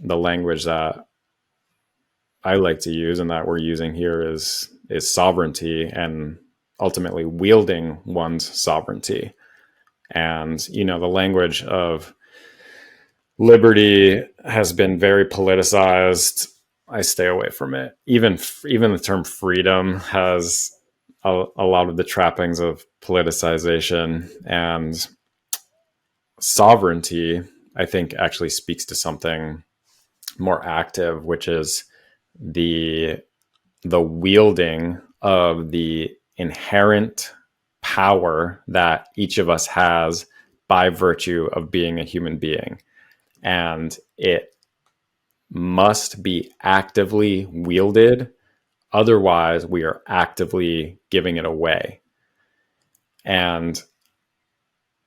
the language that I like to use and that we're using here is sovereignty, and ultimately wielding one's sovereignty. And, the language of liberty has been very politicized. I stay away from it. Even the term freedom has a lot of the trappings of politicization. And sovereignty, I think, actually speaks to something more active, which is the wielding of the inherent power that each of us has by virtue of being a human being. And it must be actively wielded. Otherwise, we are actively giving it away. And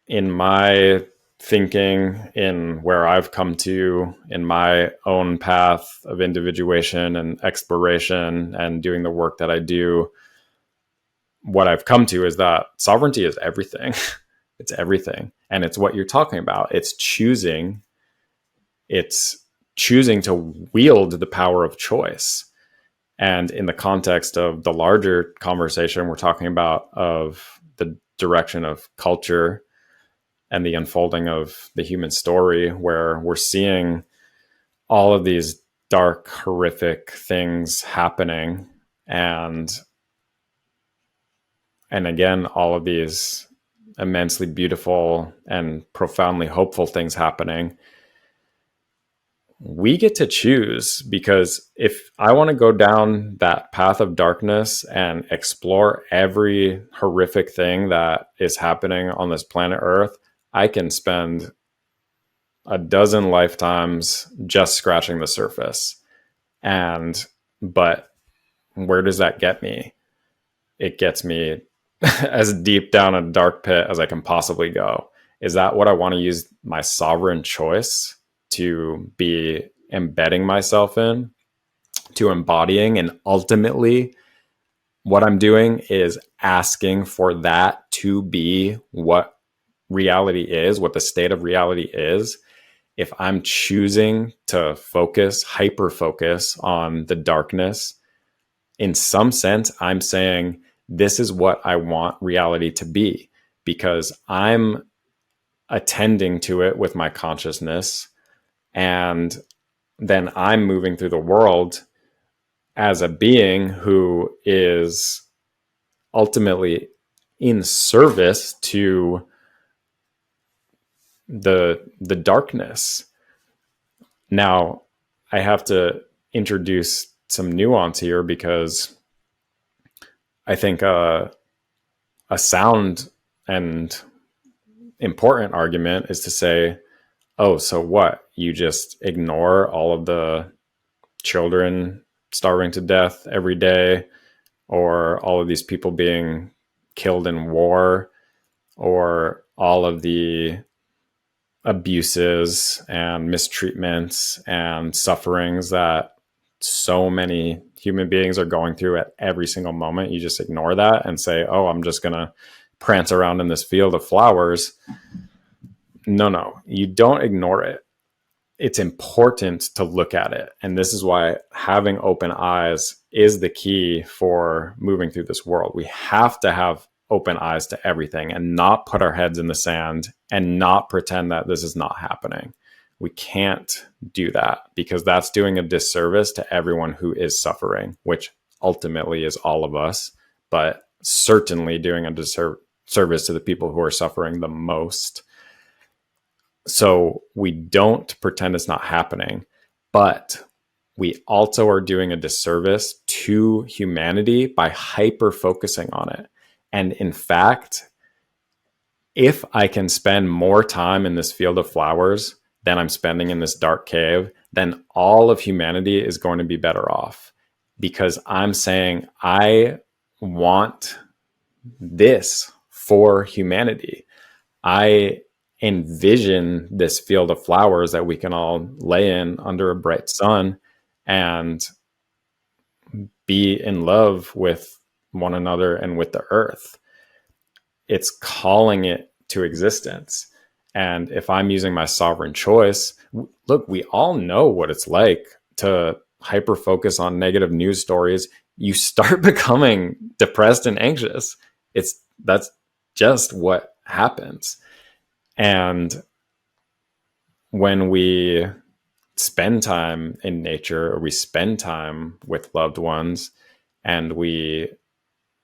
in my thinking, in where I've come to in my own path of individuation and exploration and doing the work that I do, what I've come to is that sovereignty is everything. It's everything. And it's what you're talking about. It's choosing to wield the power of choice. And in the context of the larger conversation we're talking about, of the direction of culture and the unfolding of the human story, where we're seeing all of these dark, horrific things happening, and again, all of these immensely beautiful and profoundly hopeful things happening, we get to choose. Because if I want to go down that path of darkness and explore every horrific thing that is happening on this planet Earth, I can spend a dozen lifetimes just scratching the surface. But where does that get me? It gets me as deep down a dark pit as I can possibly go. Is that what I want to use my sovereign choice to be embedding myself in, to embodying? And ultimately, what I'm doing is asking for that to be what reality is, what the state of reality is. If I'm choosing to hyper focus on the darkness, in some sense, I'm saying this is what I want reality to be, because I'm attending to it with my consciousness. And then I'm moving through the world as a being who is ultimately in service to the darkness. Now, I have to introduce some nuance here, because I think a sound and important argument is to say, oh, so what? You just ignore all of the children starving to death every day, or all of these people being killed in war, or all of the abuses and mistreatments and sufferings that so many human beings are going through at every single moment. You just ignore that and say, oh, I'm just going to prance around in this field of flowers. No, you don't ignore it. It's important to look at it. And this is why having open eyes is the key for moving through this world. We have to have open eyes to everything and not put our heads in the sand and not pretend that this is not happening. We can't do that, because that's doing a disservice to everyone who is suffering, which ultimately is all of us, but certainly doing a disservice to the people who are suffering the most. So we don't pretend it's not happening, but we also are doing a disservice to humanity by hyper focusing on it. And in fact, if I can spend more time in this field of flowers than I'm spending in this dark cave, then all of humanity is going to be better off, because I'm saying I want this for humanity. I envision this field of flowers that we can all lay in under a bright sun and be in love with one another and with the earth. It's calling it to existence. And if I'm using my sovereign choice, look, we all know what it's like to hyper focus on negative news stories. You start becoming depressed and anxious. That's just what happens. And when we spend time in nature, or we spend time with loved ones, and we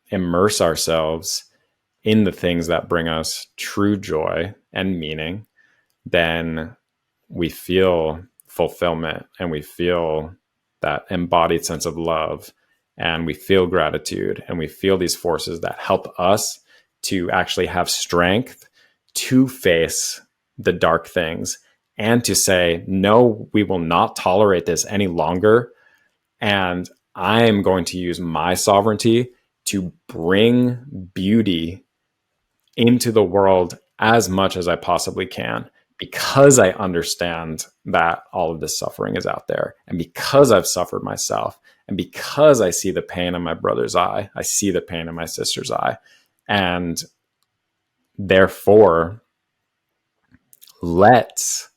immerse ourselves in the things that bring us true joy and meaning, then we feel fulfillment, and we feel that embodied sense of love, and we feel gratitude, and we feel these forces that help us to actually have strength to face the dark things and to say, no, we will not tolerate this any longer. And I'm going to use my sovereignty to bring beauty into the world as much as I possibly can, because I understand that all of this suffering is out there, and because I've suffered myself, and because I see the pain in my brother's eye, I see the pain in my sister's eye. And therefore, let's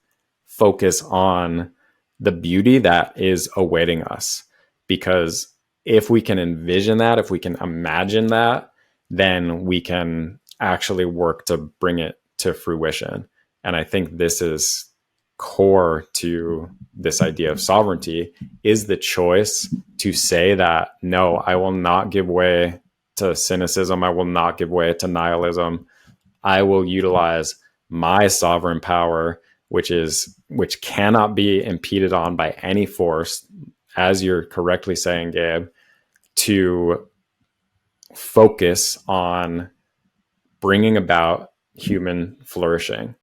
focus on the beauty that is awaiting us. Because if we can envision that, if we can imagine that, then we can actually work to bring it to fruition. And I think this is core to this idea of sovereignty, is the choice to say that, no, I will not give way to cynicism. I will not give way to nihilism. I will utilize my sovereign power, which cannot be impeded on by any force, as you're correctly saying, Gabe, to focus on bringing about human flourishing.